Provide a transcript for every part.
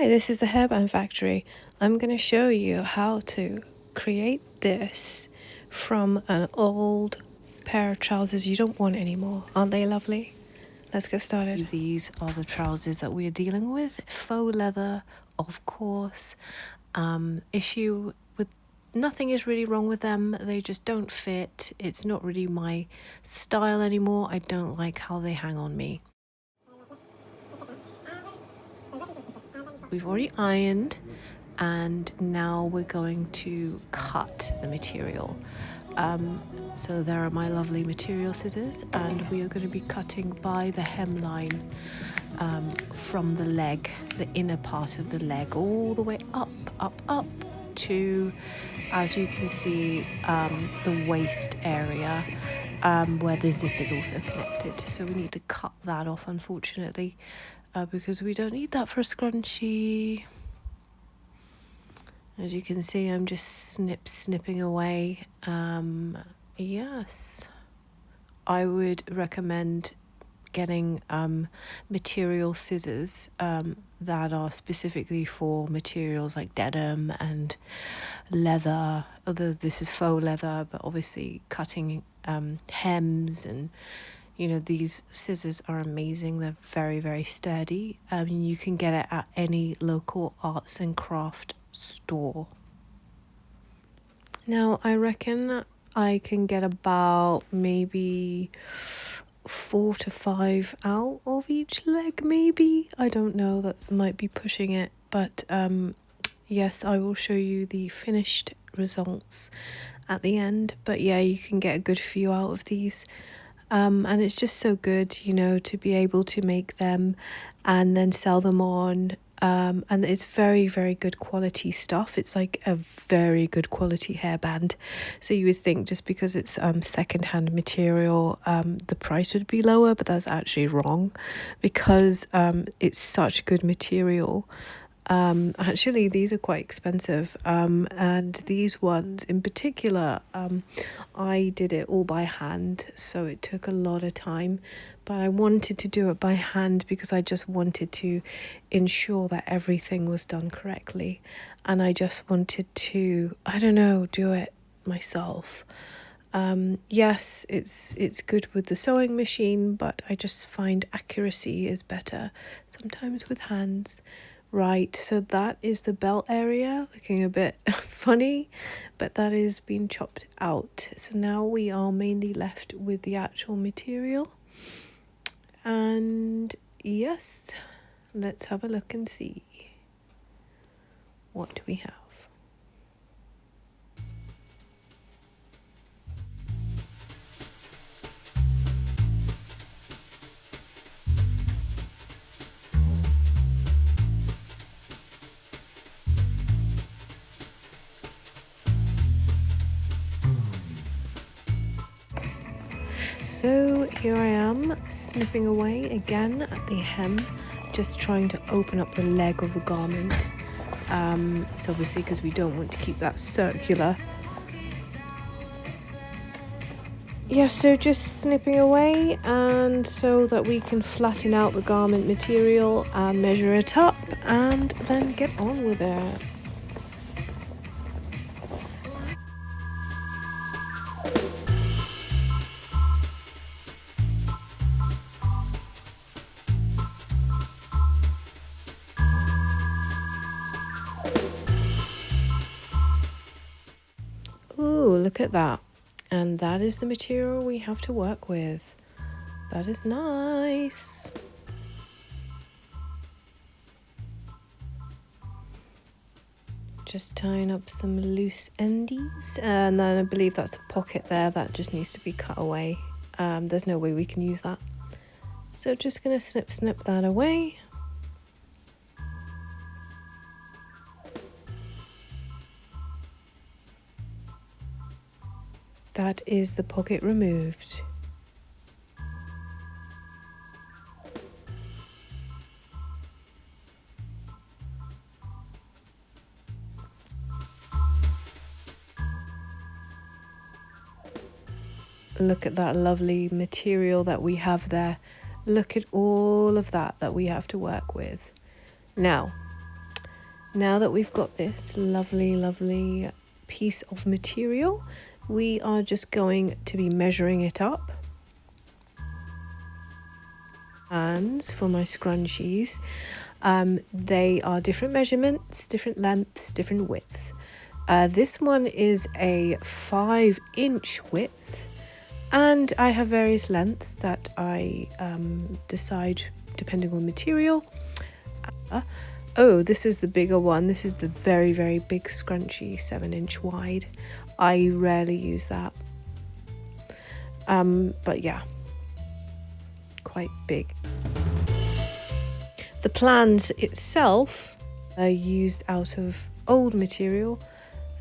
Hi, this is the Hairband Factory. I'm going to show you how to create this from an old pair of trousers you don't want anymore. Aren't they lovely? Let's get started. These are the trousers that we're dealing with. Faux leather, of course. Issue with nothing is really wrong with them. They just don't fit. It's not really my style anymore. I don't like how they hang on me. We've already ironed, and now we're going to cut the material. So there are my lovely material scissors, and we are going to be cutting by the hemline from the leg, the inner part of the leg, all the way up to, as you can see, the waist area, where the zip is also connected. So we need to cut that off, unfortunately, because we don't need that for a scrunchie. As you can see, I'm just snipping away. Yes, I would recommend getting material scissors that are specifically for materials like denim and leather. Although this is faux leather, but obviously cutting hems, and these scissors are amazing. They're very, very sturdy. You can get it at any local arts and craft store. Now I reckon I can get about maybe 4 to 5 out of each leg, maybe. I don't know, that might be pushing it, but yes, I will show you the finished results at the end. But yeah, you can get a good few out of these. And it's just so good, to be able to make them and then sell them on. And it's very, very good quality stuff. It's like a very good quality hairband. So you would think just because it's secondhand material, the price would be lower, but that's actually wrong, because it's such good material. Actually, these are quite expensive, and these ones in particular, I did it all by hand, so it took a lot of time, but I wanted to do it by hand because I just wanted to ensure that everything was done correctly, and I just wanted to, I don't know, do it myself. Yes, it's good with the sewing machine, but I just find accuracy is better sometimes with hands. Right, so that is the belt area, looking a bit funny, but that is being chopped out. So now we are mainly left with the actual material. And yes, let's have a look and see what we have. So here I am, snipping away again at the hem, just trying to open up the leg of the garment. So obviously, because we don't want to keep that circular. Yeah, so just snipping away, and so that we can flatten out the garment material and measure it up, and then get on with it. Ooh, look at that. And that is the material we have to work with. That is nice. Just tying up some loose endies. And then I believe that's a pocket there that just needs to be cut away. There's no way we can use that. So just going to snip that away. That is the pocket removed. Look at that lovely material that we have there. Look at all of that we have to work with. Now, Now that we've got this lovely piece of material, we are just going to be measuring it up. Hands for my scrunchies, they are different measurements, different lengths, different width. This one is a 5-inch width, and I have various lengths that I decide depending on material. Oh, this is the bigger one. This is the very big scrunchie, 7-inch wide. I rarely use that, but yeah, quite big. The plans itself are used out of old material.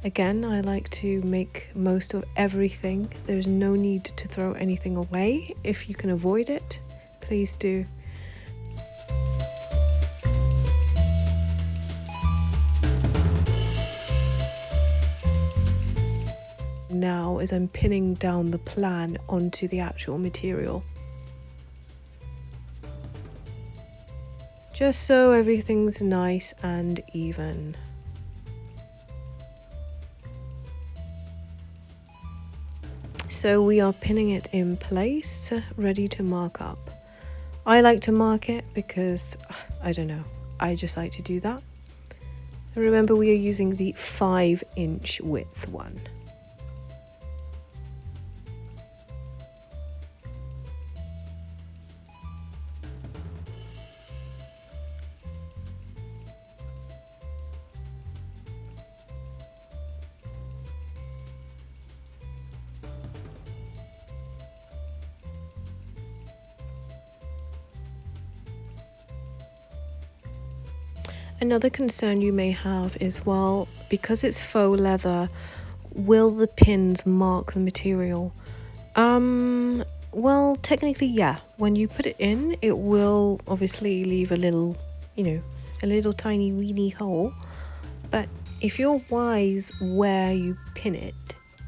Again, I like to make most of everything. There's no need to throw anything away. If you can avoid it, please do. Now, as I'm pinning down the plan onto the actual material, just so everything's nice and even. So we are pinning it in place, ready to mark up. I like to mark it because, I don't know, I just like to do that. And remember, we are using the 5-inch width one. Another concern you may have is, well, because it's faux leather, will the pins mark the material? Well, technically, yeah. When you put it in, it will obviously leave a little, a little tiny weeny hole. But if you're wise where you pin it,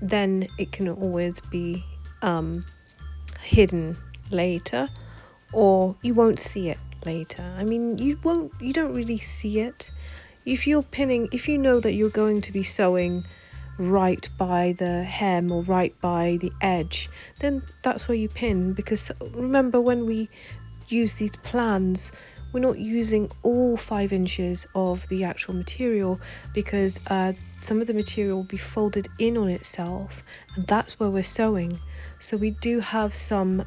then it can always be hidden later, or you won't see it later. I mean, you don't really see it. If you're pinning, if you know that you're going to be sewing right by the hem or right by the edge, then that's where you pin. Because remember, when we use these plans, we're not using all 5 inches of the actual material, because some of the material will be folded in on itself, and that's where we're sewing. So we do have some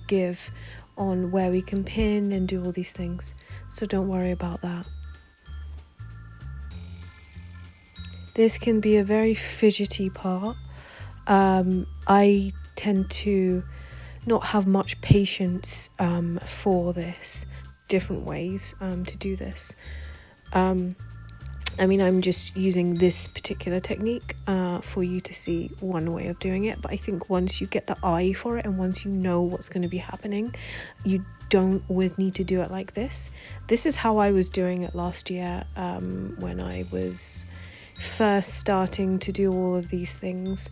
give on where we can pin and do all these things, so don't worry about that. This can be a very fidgety part. I tend to not have much patience for this. Different ways to do this. I mean, I'm just using this particular technique for you to see one way of doing it. But I think once you get the eye for it, and once you know what's going to be happening, you don't always need to do it like this. This is how I was doing it last year when I was first starting to do all of these things.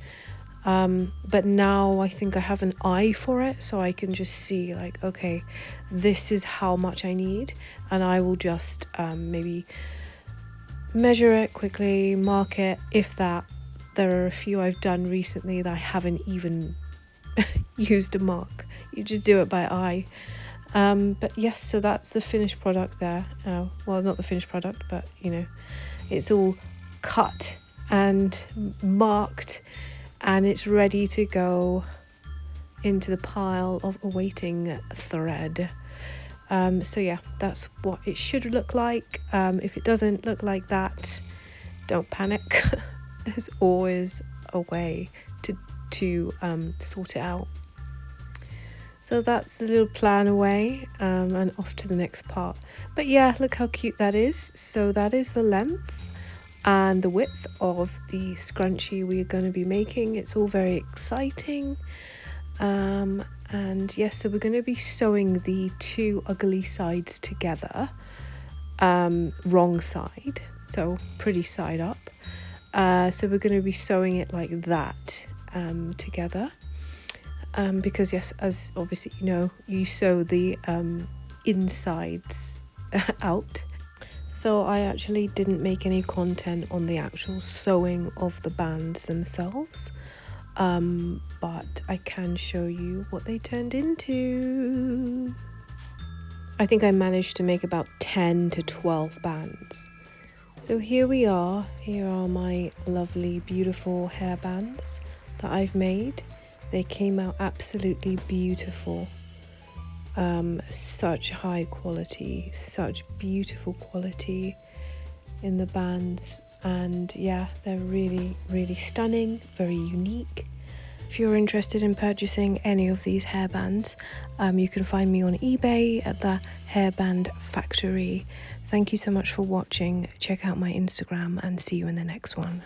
But now I think I have an eye for it, so I can just see, like, okay, this is how much I need, and I will just maybe measure it quickly, mark it, if that. There are a few I've done recently that I haven't even used a mark. You just do it by eye. But yes, so that's the finished product there. Well, not the finished product, but it's all cut and marked, and it's ready to go into the pile of awaiting thread. So yeah, that's what it should look like. If it doesn't look like that, don't panic. There's always a way to sort it out. So that's the little plan away, and off to the next part. But yeah, look how cute that is. So that is the length and the width of the scrunchie we are going to be making. It's all very exciting. And yes, so we're going to be sewing the two ugly sides together, wrong side, so pretty side up. So we're going to be sewing it like that together, because yes, as obviously you know, you sew the insides out. So I actually didn't make any content on the actual sewing of the bands themselves, but I can show you what they turned into. I think I managed to make about 10 to 12 bands. So here we are. Here are my lovely, beautiful hairbands that I've made. They came out absolutely beautiful. Such high quality, such beautiful quality in the bands, and yeah, they're really, really stunning, very unique. If you're interested in purchasing any of these hairbands, you can find me on eBay at the Hairband Factory. Thank you so much for watching. Check out my Instagram and see you in the next one.